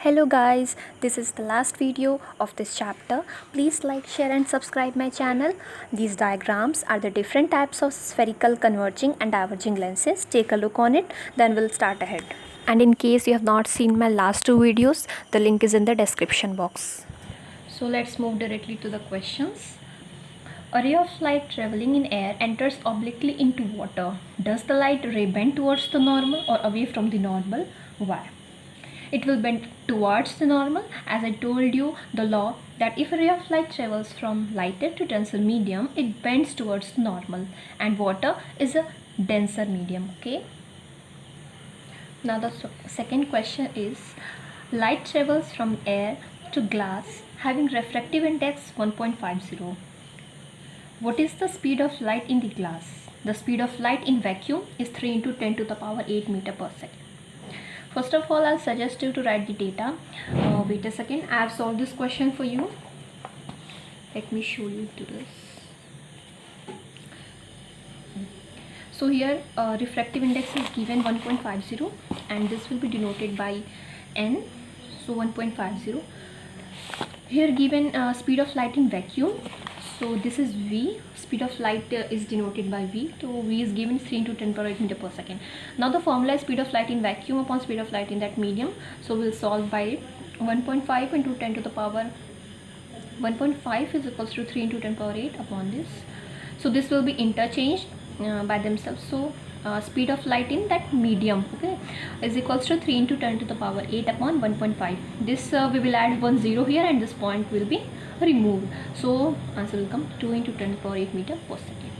Hello guys, this is the last video of this chapter. Please like, share and subscribe my channel. These diagrams are the different types of spherical converging and diverging lenses. Take a look on it, then we'll start ahead. And in case you have not seen my last two videos, the link is in the description box. So let's move directly to the questions. A ray of light traveling in air enters obliquely into water. Does the light ray bend towards the normal or away from the normal? Why? It will bend towards the normal, as I told you the law that if a ray of light travels from lighter to denser medium, it bends towards the normal, and water is a denser medium. Okay. Now the second question is, light travels from air to glass having refractive index 1.50. What is the speed of light in the glass? The speed of light in vacuum is 3 into 10 to the power 8 meter per second. First of all, I'll suggest you to write the data. Wait a second, I have solved this question for you. Let me show you to this. So here refractive index is given 1.50 and this will be denoted by n. So 1.50. Here given speed of light in vacuum. So this is V. Speed of light is denoted by V. So V is given 3 into 10 power 8 meter per second. Now the formula is speed of light in vacuum upon speed of light in that medium. So we'll solve by it. 1.5 into 10 to the power 1.5 is equals to 3 into 10 power 8 upon this. So this will be interchanged by themselves. So speed of light in that medium, okay, is equals to 3 into 10 to the power 8 upon 1.5. This we will add 1 0 here and this point will be removed. So answer will come 2 into 10 to the power 8 meter per second.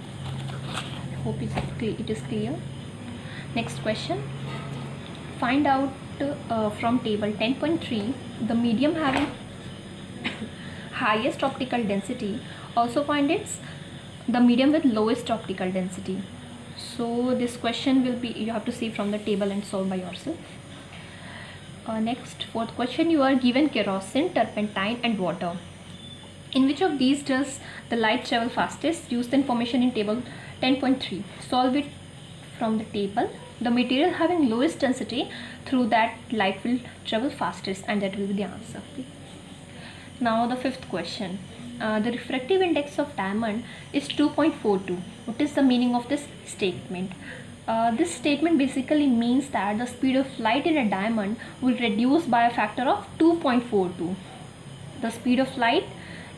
Hope it is clear. Next question. Find out from table 10.3 the medium having highest optical density. Also find its the medium with lowest optical density. So this question will be, you have to see from the table and solve by yourself. Next, fourth question, you are given kerosene, turpentine and water. In which of these does the light travel fastest? Use the information in table 10.3. Solve it from the table. The material having lowest density, through that light will travel fastest, and that will be the answer. Okay. Now the fifth question. The refractive index of diamond is 2.42. What is the meaning of this statement? This statement basically means that the speed of light in a diamond will reduce by a factor of 2.42. The speed of light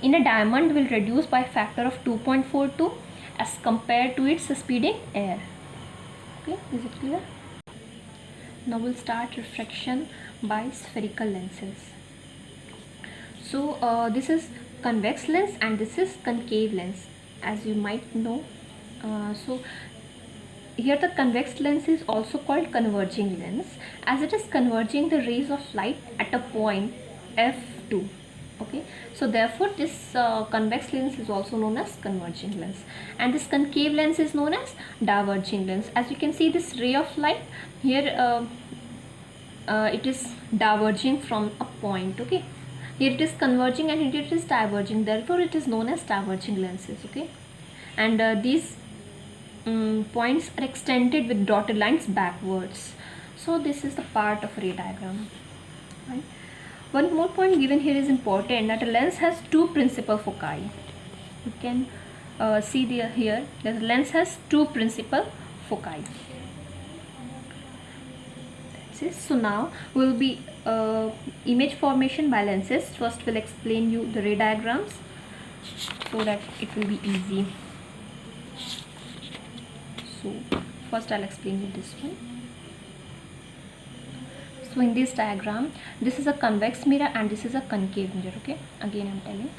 in a diamond will reduce by a factor of 2.42 as compared to its speed in air. Okay, is it clear? Now we'll start refraction by spherical lenses. So this is convex lens and this is concave lens, as you might know. So here the convex lens is also called converging lens, as it is converging the rays of light at a point f2. Okay, so therefore this convex lens is also known as converging lens, and this concave lens is known as diverging lens. As you can see, this ray of light here it is diverging from a point. Okay, here it is converging and here it is diverging, therefore it is known as diverging lenses. Okay, and these points are extended with dotted lines backwards. So this is the part of ray diagram, right? One more point given here is important, that a lens has two principal foci. You can see here the lens has two principal foci. So now we will be image formation by lenses. First we'll explain you the ray diagrams so that it will be easy. So first I'll explain you this one. So in this diagram, this is a convex mirror and this is a concave mirror. Okay, again I'm telling.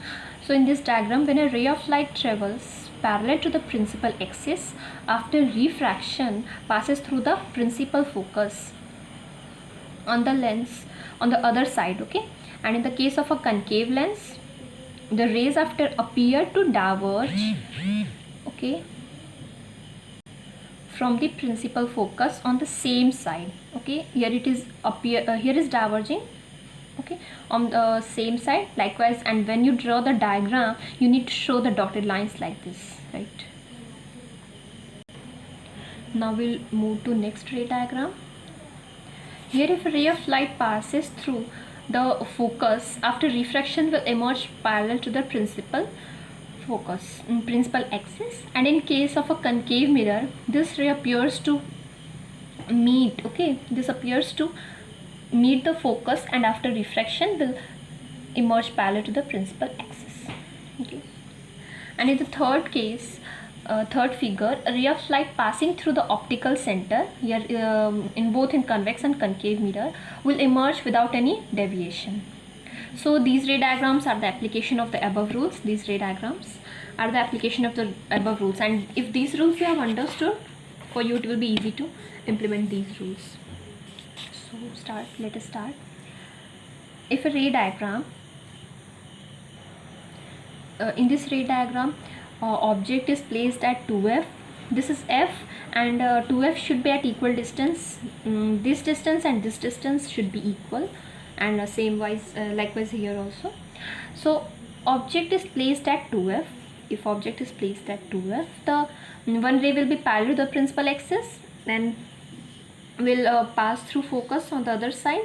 So in this diagram, when a ray of light travels parallel to the principal axis, after refraction passes through the principal focus on the lens on the other side. Okay, and in the case of a concave lens, the rays after appear to diverge, okay, from the principal focus on the same side. Okay, here it is here is diverging, okay, on the same side likewise, and when you draw the diagram you need to show the dotted lines like this, right? Now we'll move to next ray diagram. Here if a ray of light passes through the focus after refraction will emerge parallel to the principal principal axis, and in case of a concave mirror this ray appears to meet the focus, and after refraction will emerge parallel to the principal axis. Okay. And in the third case, third figure, a ray of light passing through the optical center here in both in convex and concave mirror will emerge without any deviation. So these ray diagrams are the application of the above rules. These ray diagrams are the application of the above rules, and if these rules you have understood, for you it will be easy to implement these rules. So let us start. If a ray diagram, in this ray diagram object is placed at 2f, this is f, and 2f should be at equal distance. This distance and this distance should be equal, and likewise here also. So object is placed at 2f. If object is placed at 2f, the one ray will be parallel to the principal axis and will pass through focus on the other side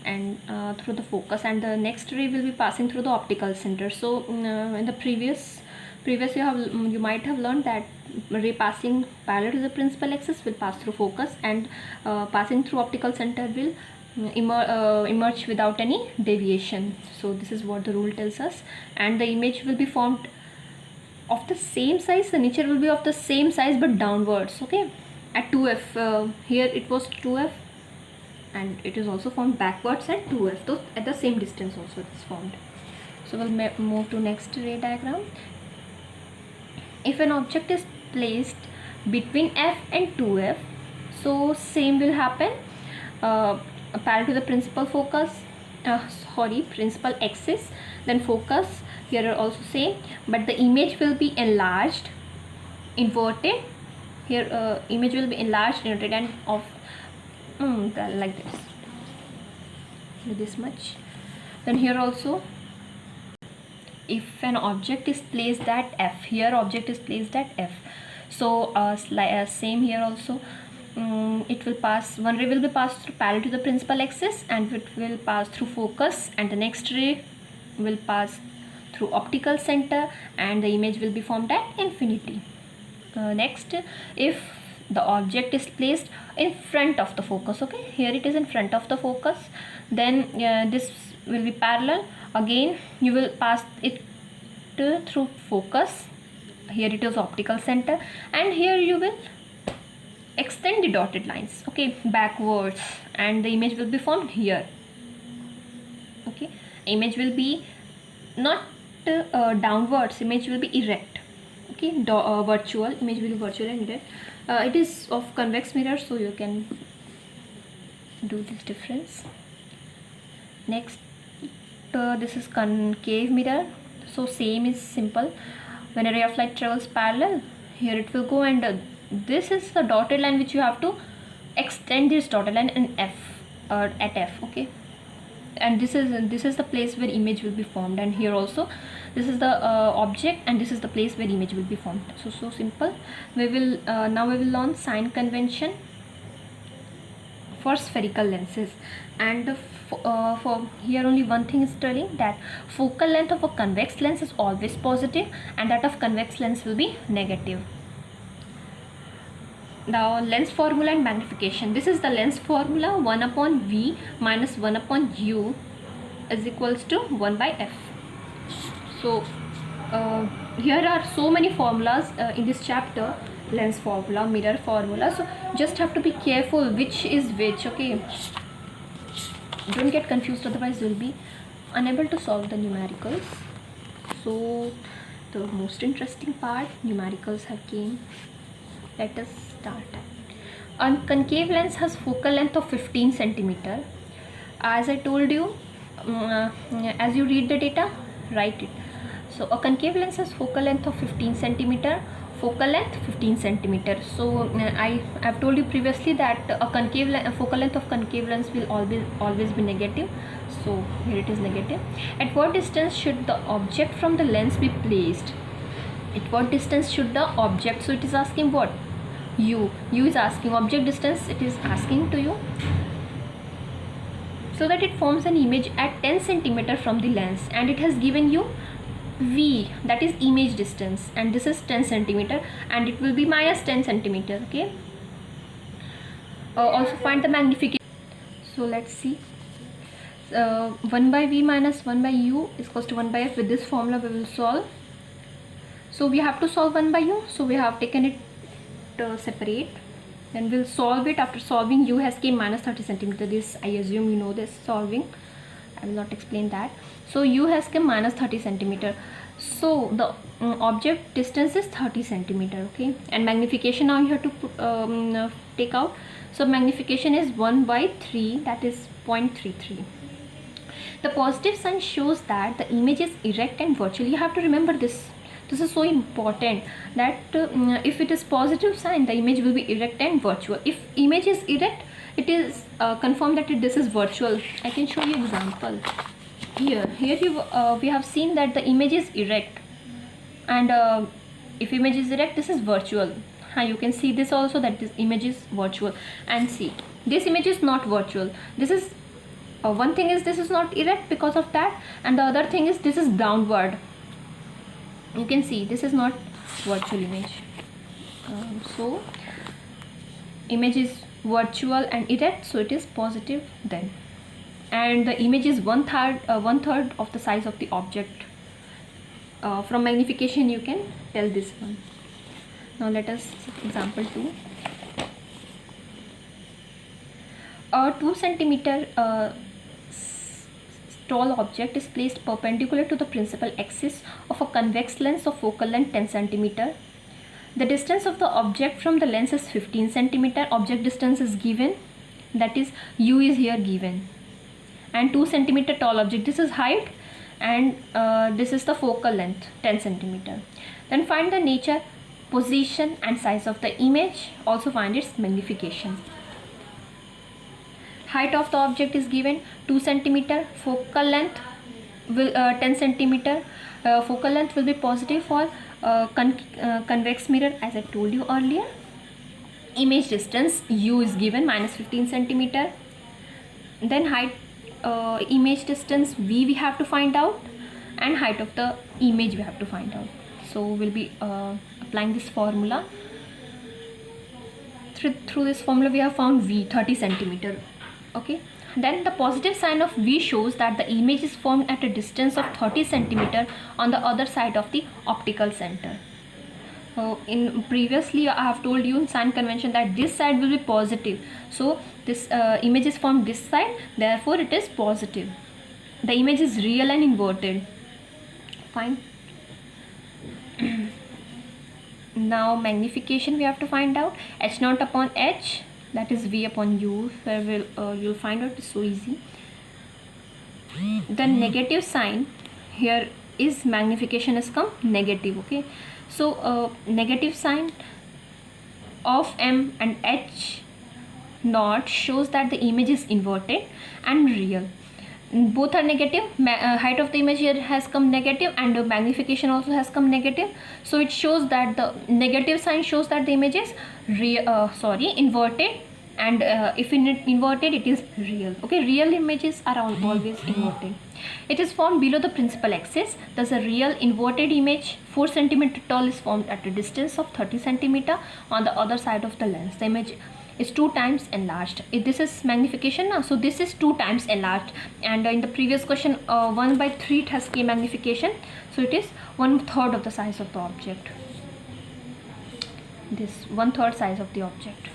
and through the focus, and the next ray will be passing through the optical center. So in the previous you might have learned that ray passing parallel to the principal axis will pass through focus, and passing through optical center will emerge without any deviation. So this is what the rule tells us, and the image will be formed of the same size. The nature will be of the same size but downwards. Okay, at 2f, here it was 2f, and it is also formed backwards at 2f, so at the same distance also it is formed. So we'll move to next ray diagram. If an object is placed between f and 2f, so same will happen, parallel to the principal principal axis, then focus here are also same, but the image will be enlarged, inverted. Here image will be enlarged, inverted, and of like this much. Then here also, if an object is placed at f, here object is placed at f, so same here also, it will pass, one ray will be passed through parallel to the principal axis, and it will pass through focus, and the next ray will pass through optical center, and the image will be formed at infinity. Next, if the object is placed in front of the focus, okay, here it is in front of the focus, then this will be parallel. Again you will pass it through focus, here it is optical center, and here you will extend the dotted lines, okay, backwards, and the image will be formed here. Okay, image will be not downwards, image will be erect. Okay, virtual image will be virtual and erect. It is of convex mirror, so you can do this difference. Next, this is concave mirror, so same is simple. When a ray of light travels parallel, here it will go, and this is the dotted line which you have to extend this dotted line in f, at f. Okay, and this is the place where image will be formed, and here also this is the object, and this is the place where image will be formed. So simple. We will now we will learn sign convention for spherical lenses, and for here only one thing is telling that focal length of a convex lens is always positive, and that of convex lens will be negative. Now lens formula and magnification. This is the lens formula: 1 upon v minus 1 upon u is equals to 1 by f. So here are so many formulas in this chapter: lens formula, mirror formula. So just have to be careful which is which. Okay, don't get confused, otherwise you will be unable to solve the numericals. So the most interesting part, numericals have came. Let us start. A concave lens has focal length of 15 centimeter. As I told you, as you read the data, write it. So a concave lens has focal length of 15 centimeter. Focal length 15 centimeter. So I have told you previously that a focal length of concave lens will always be negative. So here it is negative. At what distance should the object from the lens be placed? At what distance should the object? So it is asking what? U is asking object distance. It is asking to you. so that it forms an image at 10 centimeter from the lens, and it has given you V, that is image distance, and this is 10 centimeter, and it will be minus 10 centimeter. Okay. Also find the magnification. So let's see. 1 by V minus 1 by U is equals to 1 by F. With this formula we will solve. So we have to solve 1 by U, so we have taken it separate. Then we'll solve it. After solving, U has came minus 30 centimeter. This I assume you know this solving. I will not explain that. So U has come minus 30 centimeter. So the object distance is 30 centimeter. Okay, and magnification now you have to put, take out. So magnification is 1 by 3, that is 0.33. The positive sign shows that the image is erect and virtual. You have to remember this. This is so important, that if it is positive sign, the image will be erect and virtual. If image is erect, it is confirmed that this is virtual. I can show you example. Here we have seen that the image is erect, and if image is erect, this is virtual. You can see this also, that this image is virtual. And see, this image is not virtual. This is one thing is this is not erect because of that, and the other thing is this is downward. You can see this is not virtual image. So image is virtual and erect, so it is positive then. And the image is one third of the size of the object. From magnification you can tell this one. Now let us see example 2. A 2 centimeter tall object is placed perpendicular to the principal axis of a convex lens of focal length 10 centimeter. The distance of the object from the lens is 15 centimeter. Object distance is given, that is U is here given, and 2 centimeter tall object, this is height, and this is the focal length 10 centimeter. Then find the nature, position and size of the image. Also find its magnification. Height of the object is given 2 centimeter. Focal length will 10 centimeter. Focal length will be positive for convex mirror, as I told you earlier. Image distance U is given minus 15 centimeter. Then height, image distance V we have to find out, and height of the image we have to find out. So we'll be applying this formula. Through this formula we have found V 30 centimeter. Okay, then the positive sign of V shows that the image is formed at a distance of 30 centimeter on the other side of the optical center. In previously I have told you in sign convention that this side will be positive, so this image is formed this side, therefore it is positive. The image is real and inverted. Fine. Now magnification we have to find out. H0 upon H, that is V upon U, where you'll find out. It's so easy. The negative sign here is magnification has come negative. Okay, so negative sign of M and H naught shows that the image is inverted and real. Both are negative. Height of the image here has come negative, and the magnification also has come negative, so it shows that the negative sign shows that the image is inverted, and if inverted it is real. Okay, real images are always inverted. It is formed below the principal axis. Thus a real inverted image 4 centimeter tall is formed at a distance of 30 centimeter on the other side of the lens. The image is 2 times enlarged. This is magnification now, so this is 2 times enlarged, and in the previous question 1 by 3 it has K magnification, so it is 1/3 of the size of the object. This 1/3 size of the object.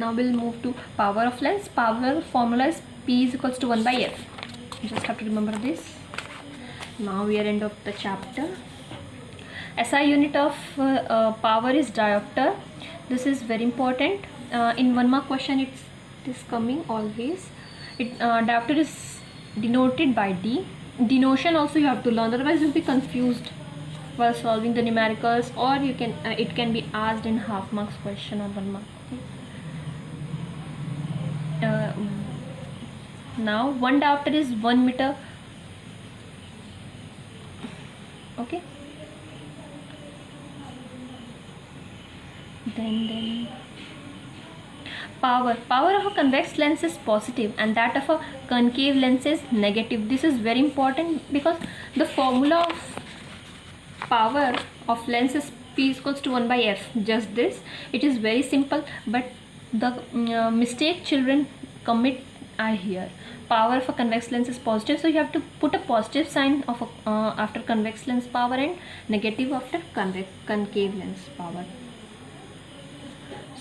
Now we'll move to power of lens. Power formula is P is equals to 1 by F. You just have to remember this. Now we are end of the chapter. SI unit of power is diopter. This is very important. In 1 mark question it is coming always. Diopter is denoted by D. Denotion also you have to learn, otherwise you'll be confused while solving the numericals, or you can it can be asked in half marks question or 1 mark. Okay. Now 1 diopter is 1 meter. Okay. Then Power of a convex lens is positive and that of a concave lens is negative. This is very important because the formula of power of lens is P is equals to 1 by F. Just this. It is very simple, but the mistake children commit are here. Power of a convex lens is positive, so you have to put a positive sign of after convex lens power and negative after concave lens power.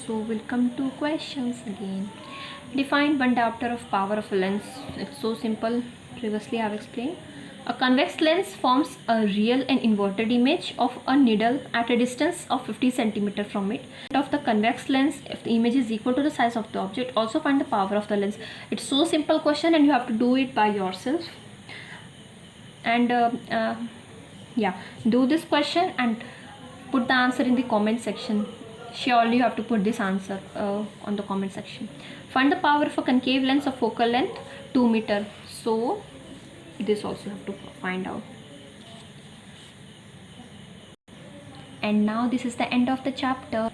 So we'll come to questions again. Define one diopter of power of a lens. It's so simple. Previously I have explained. A convex lens forms a real and inverted image of a needle at a distance of 50 cm from it. Of the convex lens, if the image is equal to the size of the object, also find the power of the lens. It's so simple question and you have to do it by yourself. And yeah, do this question and put the answer in the comment section. Surely you have to put this answer on the comment section. Find the power of a concave lens of focal length 2 meter. So this also you have to find out. And now this is the end of the chapter.